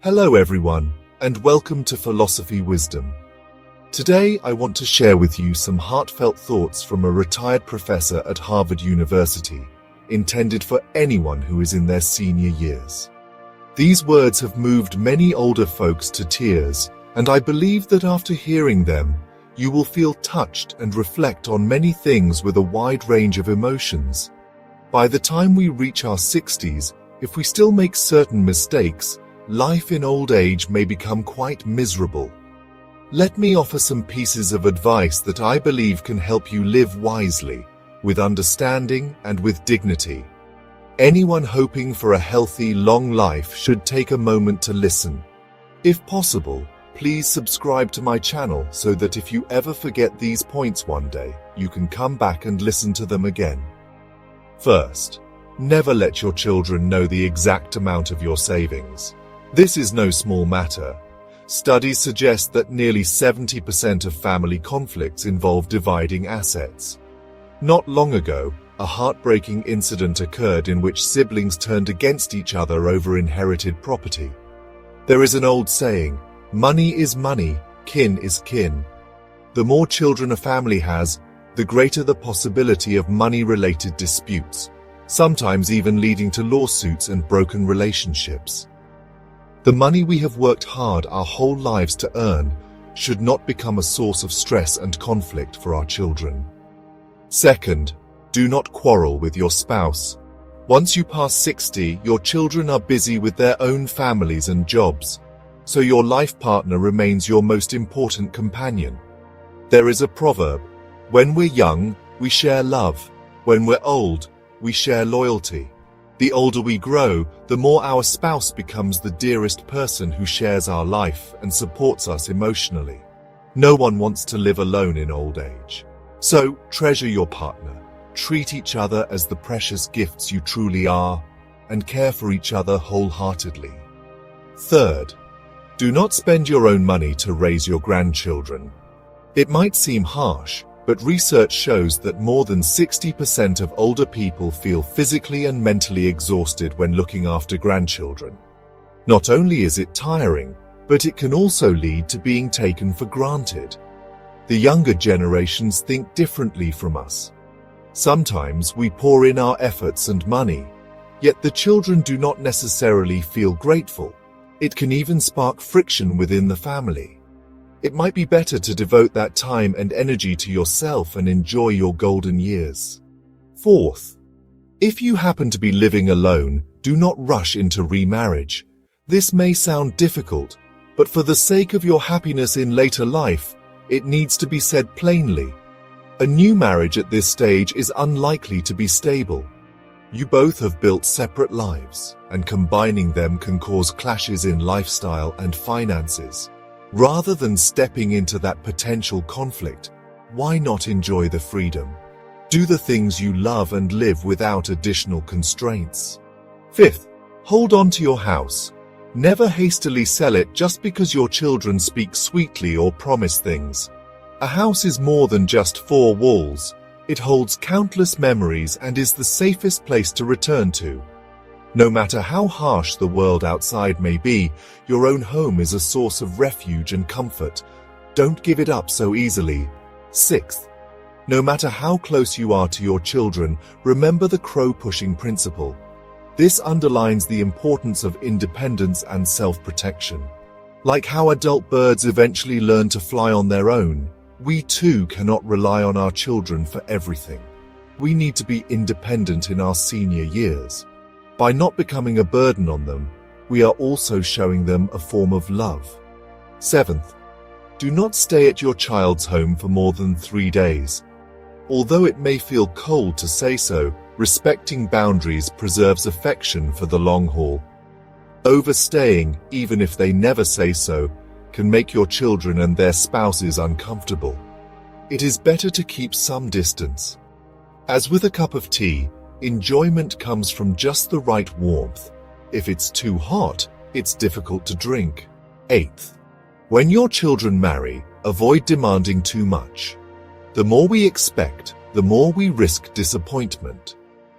Hello everyone, and welcome to Philosophy Wisdom. Today I want to share with you some heartfelt thoughts from a retired professor at Harvard University, intended for anyone who is in their senior years. These words have moved many older folks to tears, and I believe that after hearing them, you will feel touched and reflect on many things with a wide range of emotions. By the time we reach our 60s, if we still make certain mistakes, life in old age may become quite miserable. Let me offer some pieces of advice that I believe can help you live wisely, with understanding and with dignity. Anyone hoping for a healthy, long life should take a moment to listen. If possible, please subscribe to my channel so that if you ever forget these points one day, you can come back and listen to them again. First, never let your children know the exact amount of your savings. This is no small matter. Studies suggest that nearly 70% of family conflicts involve dividing assets. Not long ago, a heartbreaking incident occurred in which siblings turned against each other over inherited property. There is an old saying, money is money, kin is kin. The more children a family has, the greater the possibility of money-related disputes, sometimes even leading to lawsuits and broken relationships. The money we have worked hard our whole lives to earn should not become a source of stress and conflict for our children. Second, do not quarrel with your spouse. Once you pass 60, your children are busy with their own families and jobs, so your life partner remains your most important companion. There is a proverb, when we're young, we share love. When we're old, we share loyalty. The older we grow, the more our spouse becomes the dearest person who shares our life and supports us emotionally. No one wants to live alone in old age. So, treasure your partner, treat each other as the precious gifts you truly are, and care for each other wholeheartedly. Third, do not spend your own money to raise your grandchildren. It might seem harsh, but research shows that more than 60% of older people feel physically and mentally exhausted when looking after grandchildren. Not only is it tiring, but it can also lead to being taken for granted. The younger generations think differently from us. Sometimes we pour in our efforts and money, yet the children do not necessarily feel grateful. It can even spark friction within the family. It might be better to devote that time and energy to yourself and enjoy your golden years. Fourth, if you happen to be living alone, do not rush into remarriage. This may sound difficult, but for the sake of your happiness in later life, it needs to be said plainly. A new marriage at this stage is unlikely to be stable. You both have built separate lives, and combining them can cause clashes in lifestyle and finances. Rather than stepping into that potential conflict, why not enjoy the freedom? Do the things you love and live without additional constraints. Fifth, hold on to your house. Never hastily sell it just because your children speak sweetly or promise things. A house is more than just four walls. It holds countless memories and is the safest place to return to. No matter how harsh the world outside may be, your own home is a source of refuge and comfort. Don't give it up so easily. Sixth, no matter how close you are to your children, remember the crow-pushing principle. This underlines the importance of independence and self-protection. Like how adult birds eventually learn to fly on their own, we too cannot rely on our children for everything. We need to be independent in our senior years. By not becoming a burden on them, we are also showing them a form of love. Seventh, do not stay at your child's home for more than 3 days. Although it may feel cold to say so, respecting boundaries preserves affection for the long haul. Overstaying, even if they never say so, can make your children and their spouses uncomfortable. It is better to keep some distance. As with a cup of tea, enjoyment comes from just the right warmth. If it's too hot, it's difficult to drink. Eighth, when your children marry, avoid demanding too much. The more we expect, the more we risk disappointment.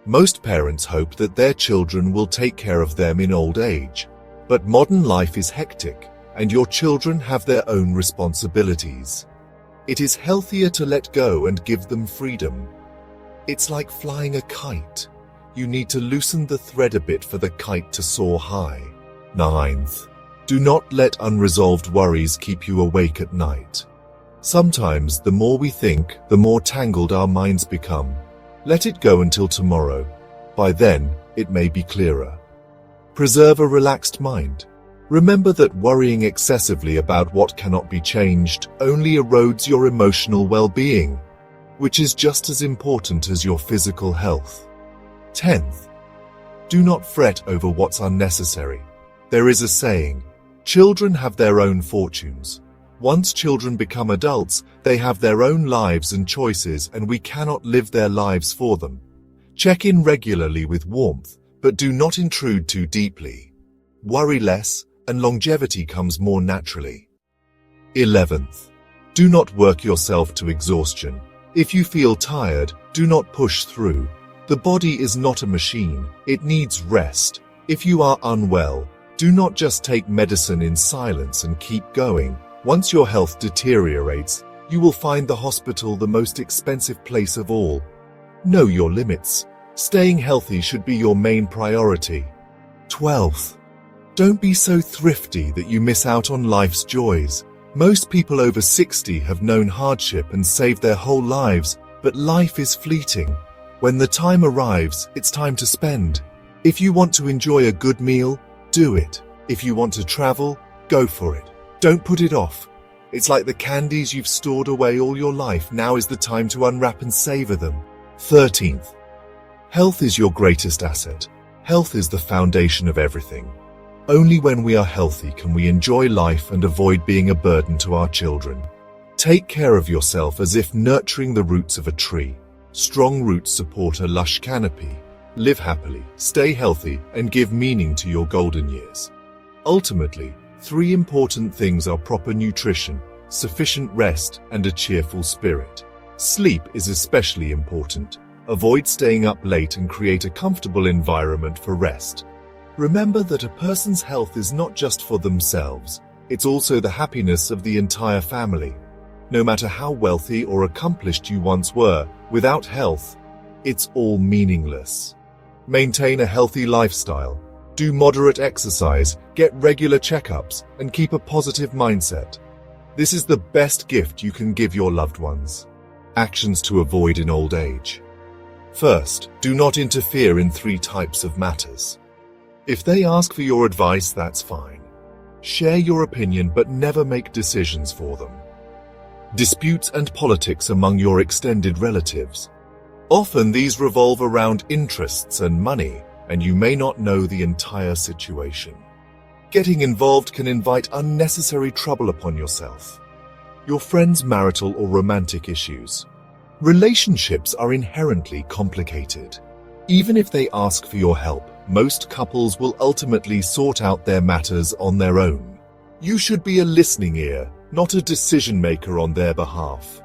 Most parents hope that their children will take care of them in old age, But modern life is hectic, and your children have their own responsibilities. It is healthier to let go and give them freedom. It's like flying a kite. You need to loosen the thread a bit for the kite to soar high. 9th, do not let unresolved worries keep you awake at night. Sometimes the more we think, the more tangled our minds become. Let it go until tomorrow. By then, it may be clearer. Preserve a relaxed mind. Remember that worrying excessively about what cannot be changed only erodes your emotional well-being, which is just as important as your physical health. 10th, do not fret over what's unnecessary. There is a saying, children have their own fortunes. Once children become adults, they have their own lives and choices, and we cannot live their lives for them. Check in regularly with warmth, but do not intrude too deeply. Worry less, and longevity comes more naturally. 11th, do not work yourself to exhaustion. If you feel tired, do not push through. The body is not a machine, it needs rest. If you are unwell, do not just take medicine in silence and keep going. Once your health deteriorates, you will find the hospital the most expensive place of all. Know your limits. Staying healthy should be your main priority. 12th, don't be so thrifty that you miss out on life's joys. Most people over 60 have known hardship and saved their whole lives, but life is fleeting. When the time arrives, it's time to spend. If you want to enjoy a good meal, do it. If you want to travel, go for it. Don't put it off. It's like the candies you've stored away all your life. Now is the time to unwrap and savor them. 13th, health is your greatest asset. Health is the foundation of everything. Only when we are healthy can we enjoy life and avoid being a burden to our children. Take care of yourself as if nurturing the roots of a tree. Strong roots support a lush canopy. Live happily, stay healthy, and give meaning to your golden years. Ultimately, 3 important things are proper nutrition, sufficient rest, and a cheerful spirit. Sleep is especially important. Avoid staying up late and create a comfortable environment for rest. Remember that a person's health is not just for themselves, it's also the happiness of the entire family. No matter how wealthy or accomplished you once were, without health, it's all meaningless. Maintain a healthy lifestyle. Do moderate exercise, get regular checkups, and keep a positive mindset. This is the best gift you can give your loved ones. Actions to avoid in old age. First, do not interfere in 3 types of matters. If they ask for your advice, that's fine. Share your opinion, but never make decisions for them. Disputes and politics among your extended relatives. Often these revolve around interests and money, and you may not know the entire situation. Getting involved can invite unnecessary trouble upon yourself. Your friends' marital or romantic issues. Relationships are inherently complicated. Even if they ask for your help, most couples will ultimately sort out their matters on their own. You should be a listening ear, not a decision maker on their behalf.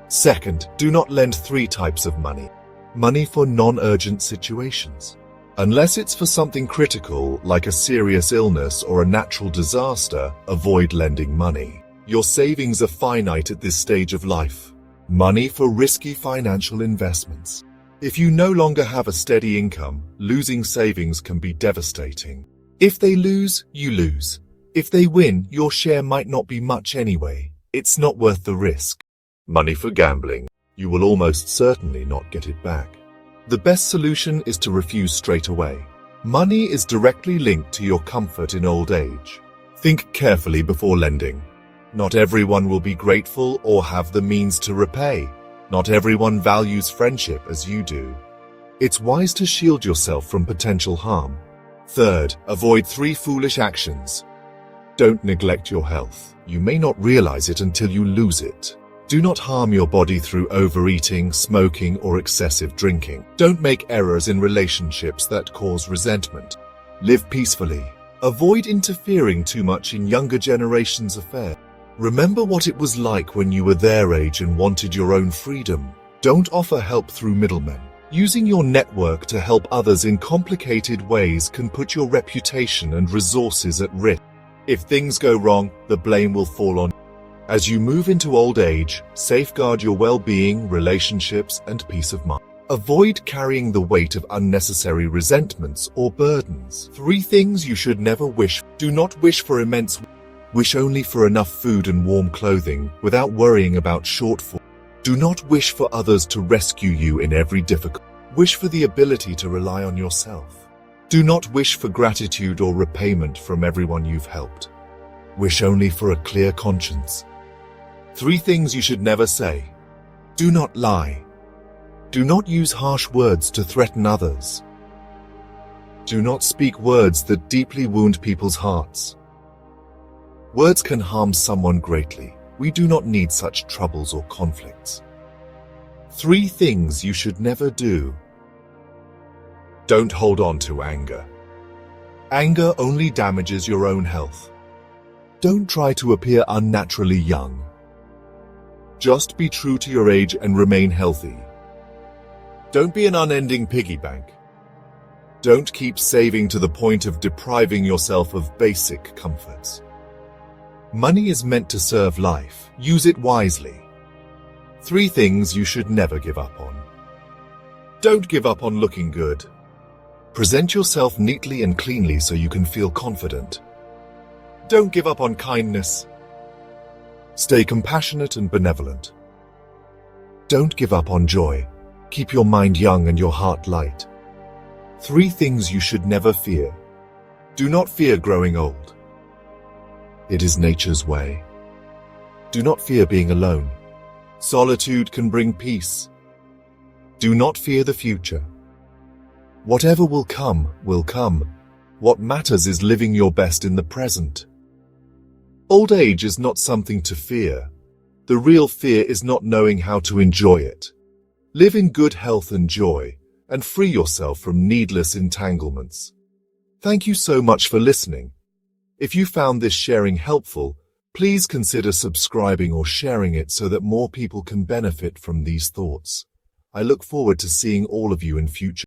Second, do not lend 3 types of money. Money for non-urgent situations. Unless it's for something critical, like a serious illness or a natural disaster, avoid lending money. Your savings are finite at this stage of life. Money for risky financial investments. If you no longer have a steady income, losing savings can be devastating. If they lose, you lose. If they win, your share might not be much anyway. It's not worth the risk. Money for gambling. You will almost certainly not get it back. The best solution is to refuse straight away. Money is directly linked to your comfort in old age. Think carefully before lending. Not everyone will be grateful or have the means to repay. Not everyone values friendship as you do. It's wise to shield yourself from potential harm. Third, avoid 3 foolish actions. Don't neglect your health. You may not realize it until you lose it. Do not harm your body through overeating, smoking, or excessive drinking. Don't make errors in relationships that cause resentment. Live peacefully. Avoid interfering too much in younger generations' affairs. Remember what it was like when you were their age and wanted your own freedom. Don't offer help through middlemen. Using your network to help others in complicated ways can put your reputation and resources at risk. If things go wrong, the blame will fall on you. As you move into old age, safeguard your well-being, relationships, and peace of mind. Avoid carrying the weight of unnecessary resentments or burdens. 3 things you should never wish. Do not wish for immense. Wish only for enough food and warm clothing without worrying about shortfall. Do not wish for others to rescue you in every difficulty. Wish for the ability to rely on yourself. Do not wish for gratitude or repayment from everyone you've helped. Wish only for a clear conscience. 3 things you should never say. Do not lie. Do not use harsh words to threaten others. Do not speak words that deeply wound people's hearts. Words can harm someone greatly. We do not need such troubles or conflicts. 3 things you should never do. Don't hold on to anger. Anger only damages your own health. Don't try to appear unnaturally young. Just be true to your age and remain healthy. Don't be an unending piggy bank. Don't keep saving to the point of depriving yourself of basic comforts. Money is meant to serve life. Use it wisely. 3 things you should never give up on. Don't give up on looking good. Present yourself neatly and cleanly so you can feel confident. Don't give up on kindness. Stay compassionate and benevolent. Don't give up on joy. Keep your mind young and your heart light. 3 things you should never fear. Do not fear growing old. It is nature's way. Do not fear being alone. Solitude can bring peace. Do not fear the future. Whatever will come, will come. What matters is living your best in the present. Old age is not something to fear. The real fear is not knowing how to enjoy it. Live in good health and joy, and free yourself from needless entanglements. Thank you so much for listening. If you found this sharing helpful, please consider subscribing or sharing it so that more people can benefit from these thoughts. I look forward to seeing all of you in future.